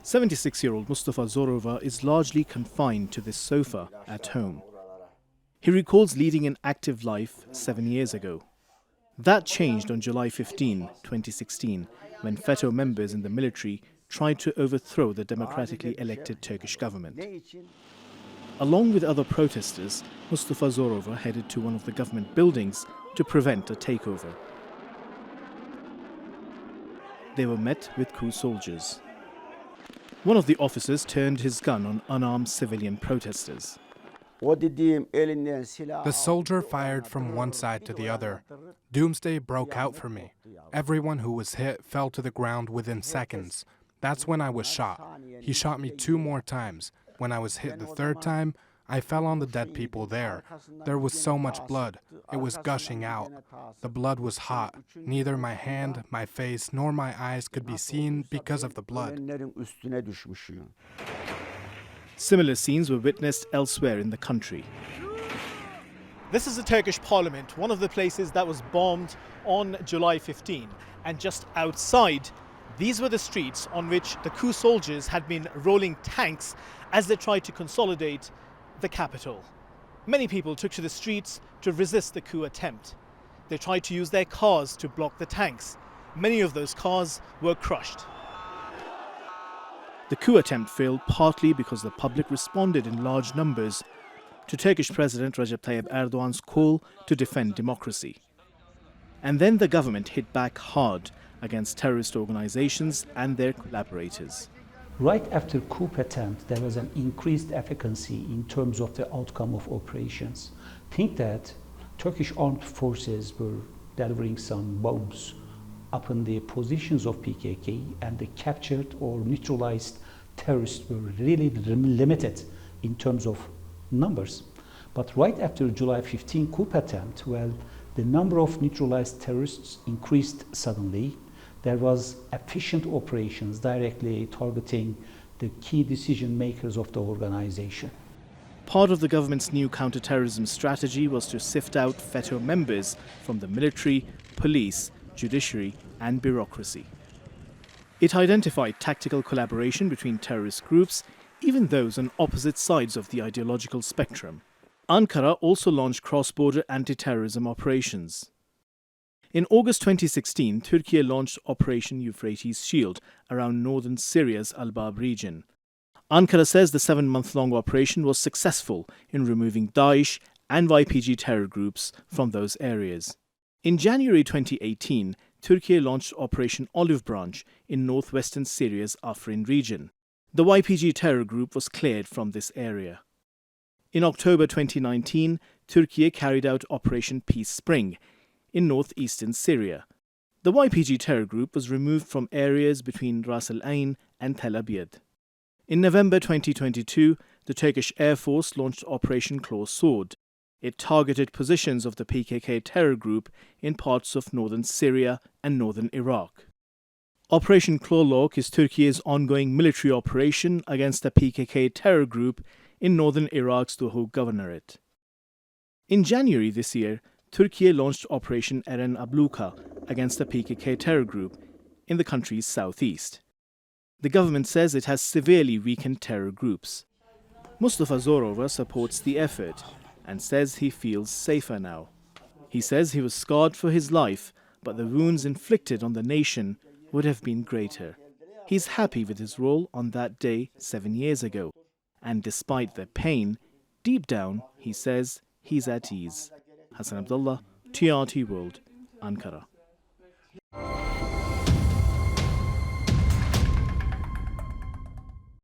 76-year-old Mustafa Zorova is largely confined to this sofa at home. He recalls leading an active life 7 years ago. That changed on July 15, 2016, when FETO members in the military tried to overthrow the democratically elected Turkish government. Along with other protesters, Mustafa Zorova headed to one of the government buildings to prevent a takeover. They were met with coup soldiers. One of the officers turned his gun on unarmed civilian protesters. The soldier fired from one side to the other. Doomsday broke out for me. Everyone who was hit fell to the ground within seconds. That's when I was shot. He shot me 2 more times. When I was hit the 3rd time, I fell on the dead people there. There was so much blood. It was gushing out. The blood was hot. Neither my hand, my face, nor my eyes could be seen because of the blood. Similar scenes were witnessed elsewhere in the country. This is the Turkish parliament, one of the places that was bombed on July 15. And just outside, these were the streets on which the coup soldiers had been rolling tanks as they tried to consolidate the capital. Many people took to the streets to resist the coup attempt. They tried to use their cars to block the tanks. Many of those cars were crushed. The coup attempt failed partly because the public responded in large numbers to Turkish President Recep Tayyip Erdogan's call to defend democracy. And then the government hit back hard against terrorist organizations and their collaborators. Right after coup attempt, there was an increased efficacy in terms of the outcome of operations. Think that Turkish armed forces were delivering some bombs upon the positions of PKK, and the captured or neutralized terrorists were really limited in terms of numbers. But right after July 15 coup attempt, well, the number of neutralized terrorists increased suddenly. There was efficient operations directly targeting the key decision makers of the organization. Part of the government's new counterterrorism strategy was to sift out FETO members from the military, police, judiciary and bureaucracy. It identified tactical collaboration between terrorist groups, even those on opposite sides of the ideological spectrum. Ankara also launched cross-border anti-terrorism operations. In August 2016, Turkey launched Operation Euphrates Shield around northern Syria's Al-Bab region. Ankara says the 7-month-long operation was successful in removing Daesh and YPG terror groups from those areas. In January 2018, Turkey launched Operation Olive Branch in northwestern Syria's Afrin region. The YPG terror group was cleared from this area. In October 2019, Turkey carried out Operation Peace Spring in northeastern Syria. The YPG terror group was removed from areas between Ras Al Ain and Tel Abyad. In November 2022, the Turkish Air Force launched Operation Claw Sword. It targeted positions of the PKK terror group in parts of northern Syria and northern Iraq. Operation Clawlock is Turkey's ongoing military operation against the PKK terror group in northern Iraq's Duhok Governorate. In January this year, Turkey launched Operation Eren Abluka against the PKK terror group in the country's southeast. The government says it has severely weakened terror groups. Mustafa Zorova supports the effort and says he feels safer now. He says he was scarred for his life, but the wounds inflicted on the nation would have been greater. He's happy with his role on that day 7 years ago. And despite the pain, deep down, he says he's at ease. Hasan Abdullah, TRT World, Ankara.